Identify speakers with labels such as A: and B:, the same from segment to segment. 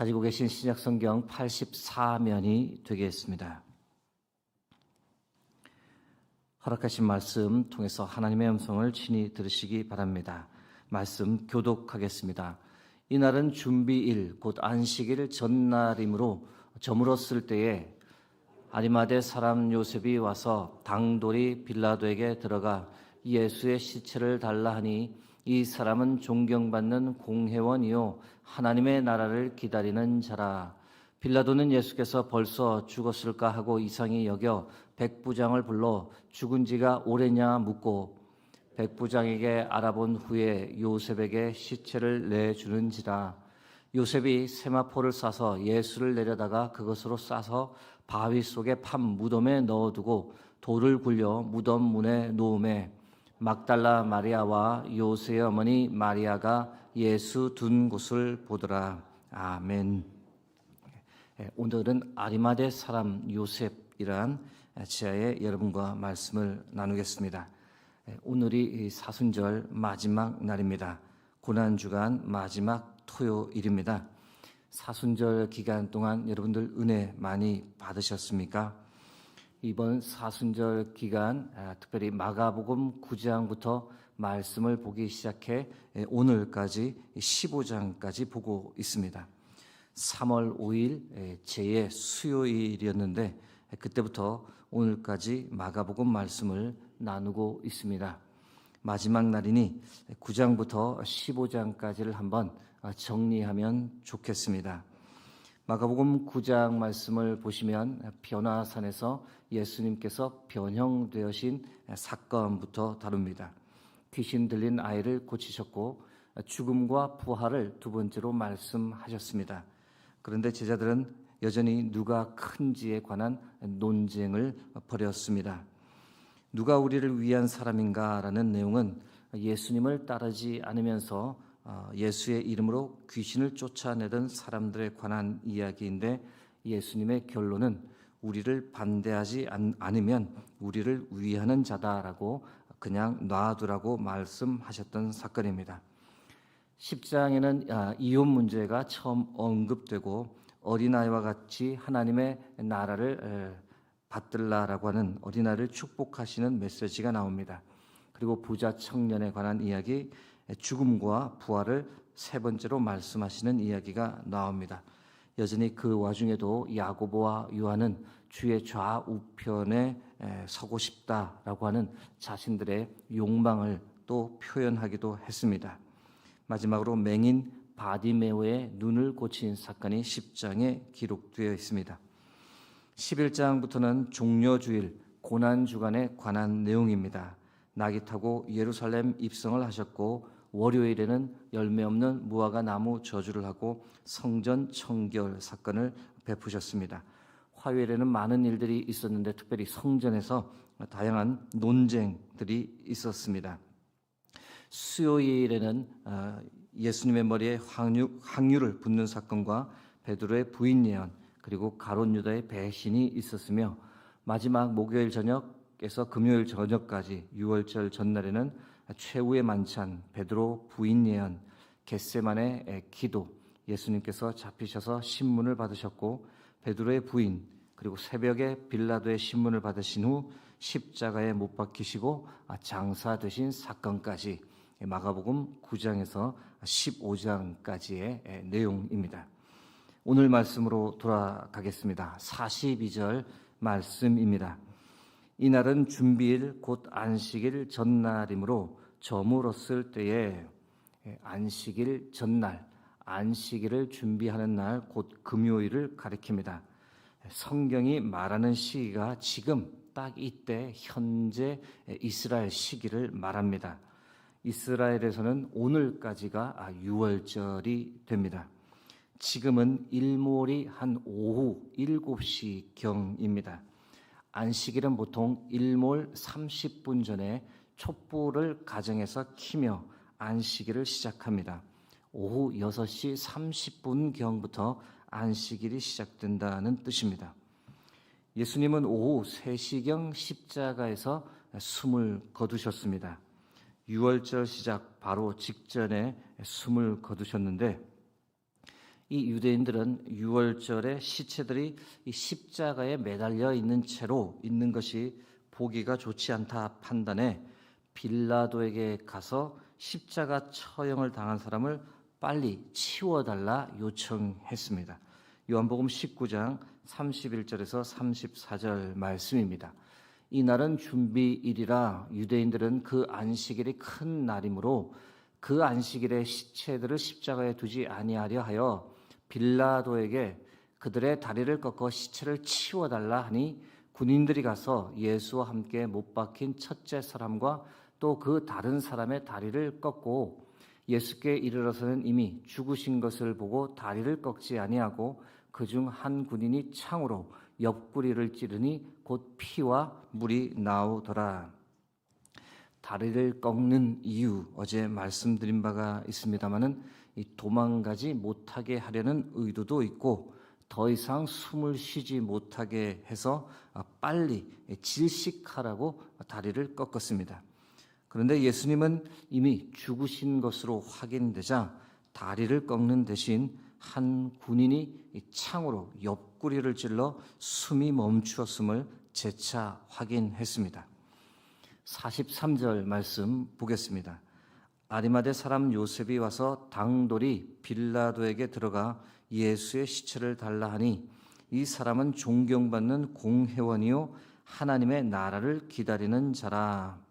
A: 가지고 계신 신약성경 84면이 되겠습니다. 허락하신 말씀 통해서 하나님의 음성을 친히 들으시기 바랍니다. 말씀 교독하겠습니다. 이날은 준비일 곧 안식일 전날이므로 저물었을 때에 아리마대 사람 요셉이 와서 당돌이 빌라도에게 들어가 예수의 시체를 달라 하니 이 사람은 존경받는 공회원이요 하나님의 나라를 기다리는 자라. 빌라도는 예수께서 벌써 죽었을까 하고 이상히 여겨 백부장을 불러 죽은 지가 오래냐 묻고 백부장에게 알아본 후에 요셉에게 시체를 내주는지라. 요셉이 세마포를 싸서 예수를 내려다가 그것으로 싸서 바위 속에 판 무덤에 넣어두고 돌을 굴려 무덤 문에 놓음에 막달라 마리아와 요새의 어머니 마리아가 예수 둔 곳을 보더라. 아멘. 오늘은 아리마대 사람 요셉이란 지하에 여러분과 말씀을 나누겠습니다. 오늘이 사순절 마지막 날입니다. 고난주간 마지막 토요일입니다. 사순절 기간 동안 여러분들 은혜 많이 받으셨습니까? 이번 사순절 기간 특별히 마가복음 9장부터 말씀을 보기 시작해 오늘까지 15장까지 보고 있습니다. 3월 5일 제 수요일이었는데 그때부터 오늘까지 마가복음 말씀을 나누고 있습니다. 마지막 날이니 9장부터 15장까지를 한번 정리하면 좋겠습니다. 마가복음 9장 말씀을 보시면 변화산에서 예수님께서 변형되어신 사건부터 다룹니다. 귀신 들린 아이를 고치셨고 죽음과 부활을 두 번째로 말씀하셨습니다. 그런데 제자들은 여전히 누가 큰지에 관한 논쟁을 벌였습니다. 누가 우리를 위한 사람인가라는 내용은 예수님을 따르지 않으면서 예수의 이름으로 귀신을 쫓아내던 사람들에 관한 이야기인데 예수님의 결론은 우리를 반대하지 않으면 우리를 위하는 자다라고 그냥 놔두라고 말씀하셨던 사건입니다. 10장에는 이혼 문제가 처음 언급되고 어린아이와 같이 하나님의 나라를 받들라라고 하는 어린아이를 축복하시는 메시지가 나옵니다. 그리고 부자 청년에 관한 이야기, 죽음과 부활을 세 번째로 말씀하시는 이야기가 나옵니다. 여전히 그 와중에도 야고보와 요한은 주의 좌우편에 서고 싶다라고 하는 자신들의 욕망을 또 표현하기도 했습니다. 마지막으로 맹인 바디메오의 눈을 고친 사건이 10장에 기록되어 있습니다. 11장부터는 종려주일 고난주간에 관한 내용입니다. 낙이 타고 예루살렘 입성을 하셨고 월요일에는 열매 없는 무화과 나무 저주를 하고 성전 청결 사건을 베푸셨습니다. 화요일에는 많은 일들이 있었는데 특별히 성전에서 다양한 논쟁들이 있었습니다. 수요일에는 예수님의 머리에 항유를 붓는 사건과 베드로의 부인 예언 그리고 가룟 유다의 배신이 있었으며 마지막 목요일 저녁에서 금요일 저녁까지 유월절 전날에는 최후의 만찬, 베드로 부인 예언, 겟세마네 기도, 예수님께서 잡히셔서 신문을 받으셨고 베드로의 부인 그리고 새벽에 빌라도의 신문을 받으신 후 십자가에 못 박히시고 장사되신 사건까지 마가복음 9장에서 15장까지의 내용입니다. 오늘 말씀으로 돌아가겠습니다. 42절 말씀입니다. 이날은 준비일 곧 안식일 전날이므로 저물었을 때에 안식일 전날, 안식일을 준비하는 날 곧 금요일을 가리킵니다. 성경이 말하는 시기가 지금 딱 이때 현재 이스라엘 시기를 말합니다. 이스라엘에서는 오늘까지가 유월절이 됩니다. 지금은 일몰이 한 오후 7시경입니다. 안식일은 보통 일몰 30분 전에 촛불을 가정에서 켜며 안식일을 시작합니다. 오후 6시 30분경부터 안식일이 시작된다는 뜻입니다. 예수님은 오후 3시경 십자가에서 숨을 거두셨습니다. 유월절 시작 바로 직전에 숨을 거두셨는데 이 유대인들은 유월절에 시체들이 이 십자가에 매달려 있는 채로 있는 것이 보기가 좋지 않다 판단해 빌라도에게 가서 십자가 처형을 당한 사람을 빨리 치워달라 요청했습니다. 요한복음 19장 31절에서 34절 말씀입니다. 이날은 준비일이라 유대인들은 그 안식일이 큰 날이므로 그 안식일에 시체들을 십자가에 두지 아니하려 하여 빌라도에게 그들의 다리를 꺾어 시체를 치워달라 하니 군인들이 가서 예수와 함께 못 박힌 첫째 사람과 또 그 다른 사람의 다리를 꺾고 예수께 이르러서는 이미 죽으신 것을 보고 다리를 꺾지 아니하고 그중 한 군인이 창으로 옆구리를 찌르니 곧 피와 물이 나오더라. 다리를 꺾는 이유 어제 말씀드린 바가 있습니다마는 도망가지 못하게 하려는 의도도 있고 더 이상 숨을 쉬지 못하게 해서 빨리 질식하라고 다리를 꺾었습니다. 그런데 예수님은 이미 죽으신 것으로 확인되자 다리를 꺾는 대신 한 군인이 창으로 옆구리를 찔러 숨이 멈추었음을 재차 확인했습니다. 43절 말씀 보겠습니다. 아리마대 사람 요셉이 와서 당돌이 빌라도에게 들어가 예수의 시체를 달라 하니 이 사람은 존경받는 공회원이요 하나님의 나라를 기다리는 자라.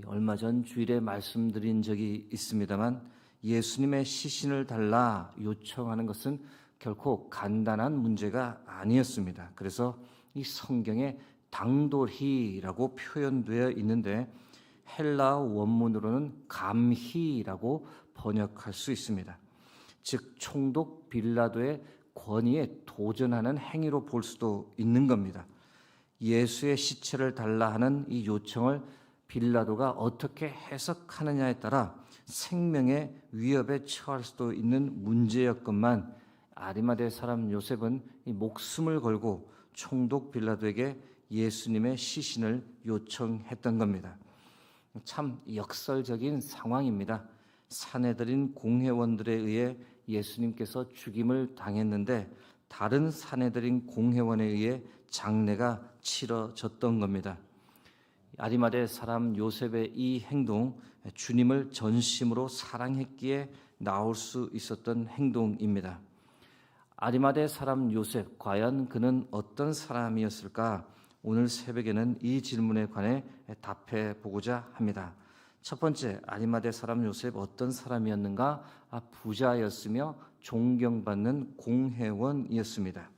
A: 얼마 전 주일에 말씀드린 적이 있습니다만 예수님의 시신을 달라 요청하는 것은 결코 간단한 문제가 아니었습니다. 그래서 이 성경에 당돌히라고 표현되어 있는데 헬라어 원문으로는 감히라고 번역할 수 있습니다. 즉 총독 빌라도의 권위에 도전하는 행위로 볼 수도 있는 겁니다. 예수의 시체를 달라 하는 이 요청을 빌라도가 어떻게 해석하느냐에 따라 생명의 위협에 처할 수도 있는 문제였건만 아리마대 사람 요셉은 이 목숨을 걸고 총독 빌라도에게 예수님의 시신을 요청했던 겁니다. 참 역설적인 상황입니다. 사내들인 공회원들에 의해 예수님께서 죽임을 당했는데 다른 사내들인 공회원에 의해 장례가 치러졌던 겁니다. 아리마대 사람 요셉의 이 행동, 주님을 전심으로 사랑했기에 나올 수 있었던 행동입니다. 아리마대 사람 요셉, 과연 그는 어떤 사람이었을까? 오늘 새벽에는 이 질문에 관해 답해 보고자 합니다. 첫 번째, 아리마대 사람 요셉 어떤 사람이었는가? 부자였으며 존경받는 공회원이었습니다.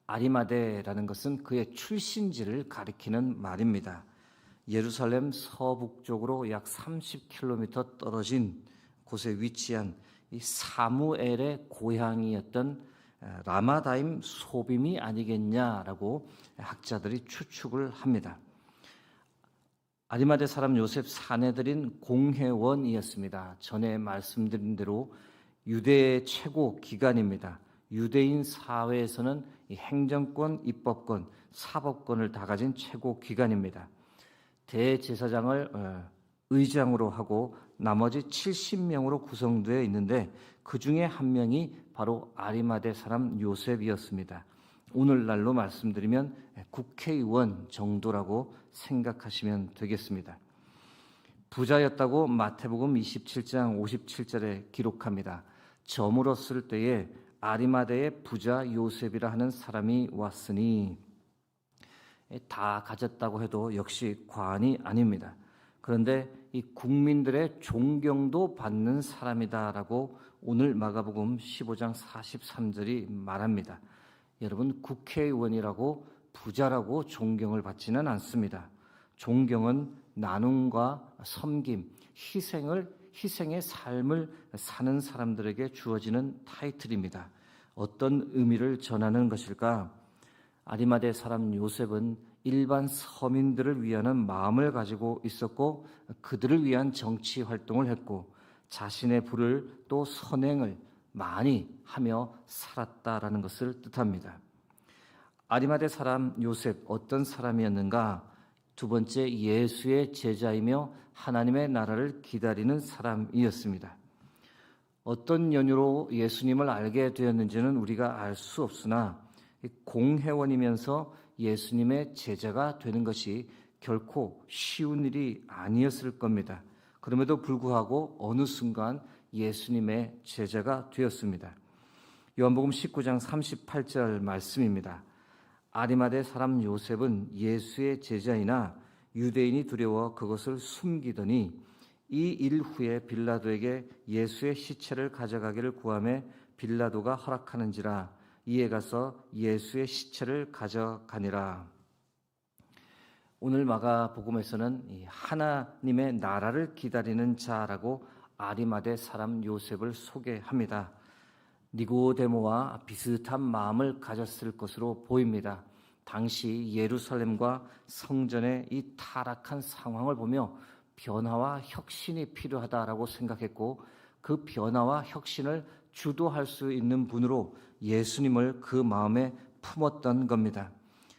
A: 아리마대라는 것은 그의 출신지를 가리키는 말입니다. 예루살렘 서북쪽으로 약 30km 떨어진 곳에 위치한 이 사무엘의 고향이었던 라마다임 소빔이 아니겠냐라고 학자들이 추측을 합니다. 아리마대 사람 요셉 사내들인 공회원이었습니다. 전에 말씀드린 대로 유대의 최고 기관입니다. 유대인 사회에서는 이 행정권, 입법권, 사법권을 다 가진 최고 기관입니다. 대제사장을 의장으로 하고 나머지 70명으로 구성되어 있는데 그 중에 한 명이 바로 아리마대 사람 요셉이었습니다. 오늘날로 말씀드리면 국회의원 정도라고 생각하시면 되겠습니다. 부자였다고 마태복음 27장 57절에 기록합니다. 저물었을 때에 아리마대의 부자 요셉이라 하는 사람이 왔으니 다 가졌다고 해도 역시 과언이 아닙니다. 그런데 이 국민들의 존경도 받는 사람이다라고 오늘 마가복음 15장 43절이 말합니다. 여러분, 국회의원이라고 부자라고 존경을 받지는 않습니다. 존경은 나눔과 섬김, 희생의 삶을 사는 사람들에게 주어지는 타이틀입니다. 어떤 의미를 전하는 것일까? 아리마대 사람 요셉은 일반 서민들을 위하는 마음을 가지고 있었고 그들을 위한 정치 활동을 했고 자신의 부를 또 선행을 많이 하며 살았다라는 것을 뜻합니다. 아리마대 사람 요셉 어떤 사람이었는가? 두 번째, 예수의 제자이며 하나님의 나라를 기다리는 사람이었습니다. 어떤 연유로 예수님을 알게 되었는지는 우리가 알 수 없으나 공회원이면서 예수님의 제자가 되는 것이 결코 쉬운 일이 아니었을 겁니다. 그럼에도 불구하고 어느 순간 예수님의 제자가 되었습니다. 요한복음 19장 38절 말씀입니다. 아리마대 사람 요셉은 예수의 제자이나 유대인이 두려워 그것을 숨기더니 이 일 후에 빌라도에게 예수의 시체를 가져가기를 구하매 빌라도가 허락하는지라 이에 가서 예수의 시체를 가져가니라. 오늘 마가복음에서는 하나님의 나라를 기다리는 자라고 아리마대 사람 요셉을 소개합니다. 니고데모와 비슷한 마음을 가졌을 것으로 보입니다. 당시 예루살렘과 성전의 이 타락한 상황을 보며 변화와 혁신이 필요하다라고 생각했고 그 변화와 혁신을 주도할 수 있는 분으로 예수님을 그 마음에 품었던 겁니다.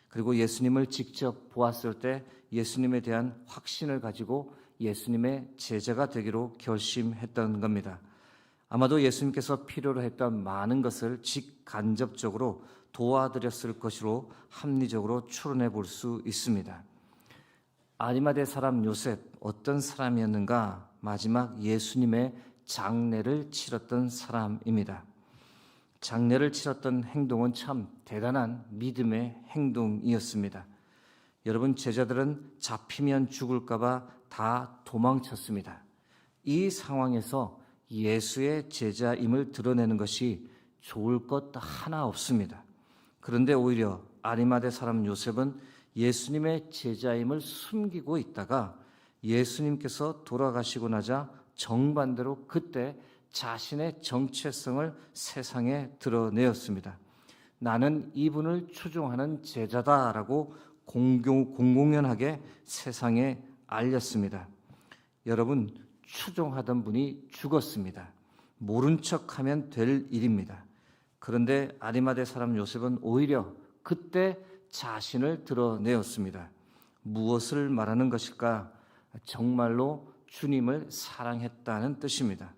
A: 그리고 예수님을 직접 보았을 때 예수님에 대한 확신을 가지고 예수님의 제자가 되기로 결심했던 겁니다. 아마도 예수님께서 필요로 했던 많은 것을 직간접적으로 도와드렸을 것으로 합리적으로 추론해 볼 수 있습니다. 아리마대 사람 요셉, 어떤 사람이었는가? 마지막 예수님의 장례를 치렀던 사람입니다. 장례를 치렀던 행동은 참 대단한 믿음의 행동이었습니다. 여러분, 제자들은 잡히면 죽을까 봐 다 도망쳤습니다. 이 상황에서 예수의 제자임을 드러내는 것이 좋을 것 하나 없습니다. 그런데 오히려 아리마대 사람 요셉은 예수님의 제자임을 숨기고 있다가 예수님께서 돌아가시고 나자 정반대로 그때 자신의 정체성을 세상에 드러내었습니다. 나는 이분을 추종하는 제자다라고 공공연하게 세상에 알렸습니다. 여러분, 추종하던 분이 죽었습니다. 모른 척하면 될 일입니다. 그런데 아리마대 사람 요셉은 오히려 그때 자신을 드러내었습니다. 무엇을 말하는 것일까? 정말로 주님을 사랑했다는 뜻입니다.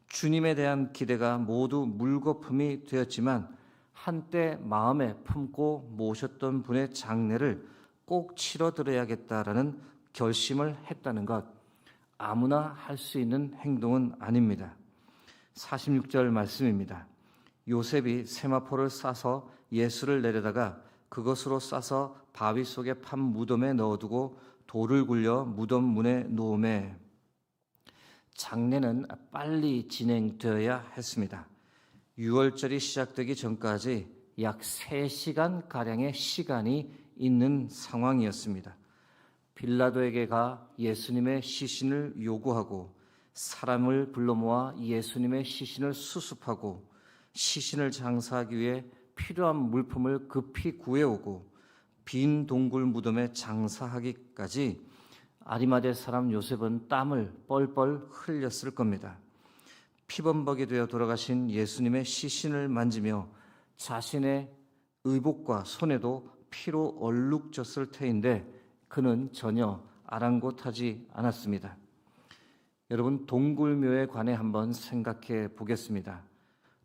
A: 주님에 대한 기대가 모두 물거품이 되었지만 한때 마음에 품고 모셨던 분의 장례를 꼭 치러드려야겠다라는 결심을 했다는 것, 아무나 할 수 있는 행동은 아닙니다. 46절 말씀입니다. 요셉이 세마포를 싸서 예수를 내려다가 그것으로 싸서 바위 속에 판 무덤에 넣어두고 돌을 굴려 무덤 문에 놓음에. 장례는 빨리 진행되어야 했습니다. 6월절이 시작되기 전까지 약 3시간가량의 시간이 있는 상황이었습니다. 빌라도에게 가 예수님의 시신을 요구하고 사람을 불러 모아 예수님의 시신을 수습하고 시신을 장사하기 위해 필요한 물품을 급히 구해오고 빈 동굴 무덤에 장사하기까지 아리마대 사람 요셉은 땀을 뻘뻘 흘렸을 겁니다. 피범벅이 되어 돌아가신 예수님의 시신을 만지며 자신의 의복과 손에도 피로 얼룩졌을 터인데 그는 전혀 아랑곳하지 않았습니다. 여러분, 동굴묘에 관해 한번 생각해 보겠습니다.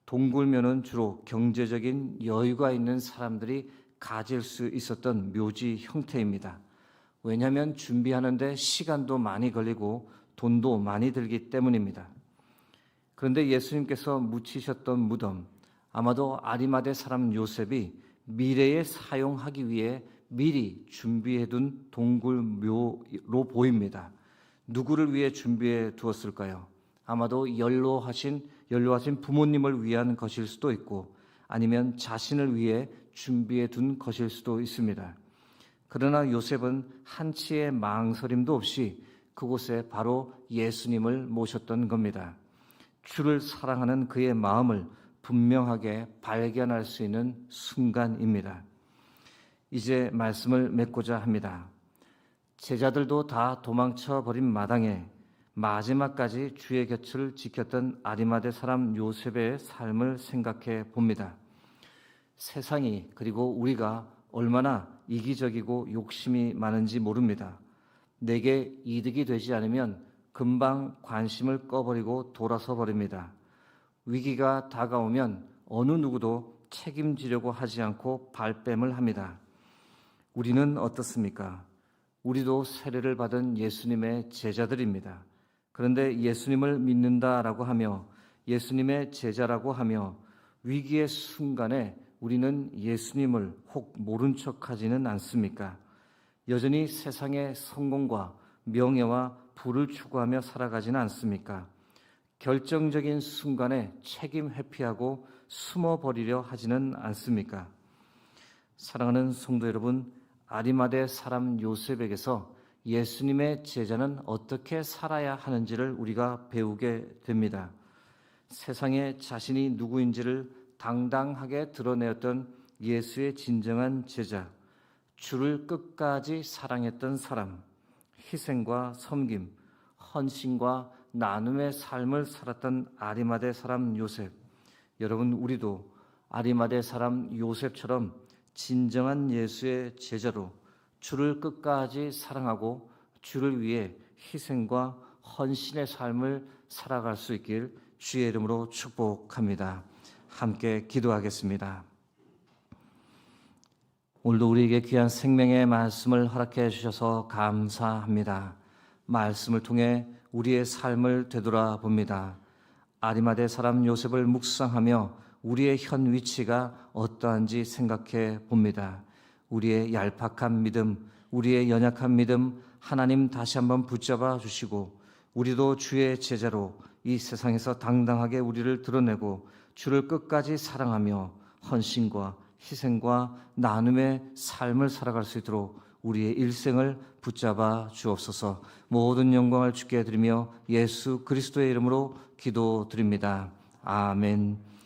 A: 동굴묘는 주로 경제적인 여유가 있는 사람들이 가질 수 있었던 묘지 형태입니다. 왜냐하면 준비하는데 시간도 많이 걸리고 돈도 많이 들기 때문입니다. 그런데 예수님께서 묻히셨던 무덤, 아마도 아리마대 사람 요셉이 미래에 사용하기 위해 미리 준비해둔 동굴묘로 보입니다. 누구를 위해 준비해 두었을까요? 아마도 연로하신 부모님을 위한 것일 수도 있고 아니면 자신을 위해 준비해 둔 것일 수도 있습니다. 그러나 요셉은 한치의 망설임도 없이 그곳에 바로 예수님을 모셨던 겁니다. 주를 사랑하는 그의 마음을 분명하게 발견할 수 있는 순간입니다. 이제 말씀을 맺고자 합니다. 제자들도 다 도망쳐 버린 마당에 마지막까지 주의 곁을 지켰던 아리마대 사람 요셉의 삶을 생각해 봅니다. 세상이 그리고 우리가 얼마나 이기적이고 욕심이 많은지 모릅니다. 내게 이득이 되지 않으면 금방 관심을 꺼버리고 돌아서 버립니다. 위기가 다가오면 어느 누구도 책임지려고 하지 않고 발뺌을 합니다. 우리는 어떻습니까? 우리도 세례를 받은 예수님의 제자들입니다. 그런데 예수님을 믿는다라고 하며 예수님의 제자라고 하며 위기의 순간에 우리는 예수님을 혹 모른 척하지는 않습니까? 여전히 세상의 성공과 명예와 부를 추구하며 살아가지는 않습니까? 결정적인 순간에 책임 회피하고 숨어버리려 하지는 않습니까? 사랑하는 성도 여러분, 아리마대 사람 요셉에게서 예수님의 제자는 어떻게 살아야 하는지를 우리가 배우게 됩니다. 세상에 자신이 누구인지를 당당하게 드러내었던 예수의 진정한 제자, 주를 끝까지 사랑했던 사람, 희생과 섬김, 헌신과 나눔의 삶을 살았던 아리마대 사람 요셉. 여러분, 우리도 아리마대 사람 요셉처럼 진정한 예수의 제자로 주를 끝까지 사랑하고 주를 위해 희생과 헌신의 삶을 살아갈 수 있길 주의 이름으로 축복합니다. 함께 기도하겠습니다. 오늘도 우리에게 귀한 생명의 말씀을 허락해 주셔서 감사합니다. 말씀을 통해 우리의 삶을 되돌아봅니다. 아리마대 사람 요셉을 묵상하며 우리의 현 위치가 어떠한지 생각해 봅니다. 우리의 얄팍한 믿음, 우리의 연약한 믿음 하나님 다시 한번 붙잡아 주시고 우리도 주의 제자로 이 세상에서 당당하게 우리를 드러내고 주를 끝까지 사랑하며 헌신과 희생과 나눔의 삶을 살아갈 수 있도록 우리의 일생을 붙잡아 주옵소서. 모든 영광을 주께 드리며 예수 그리스도의 이름으로 기도드립니다. 아멘.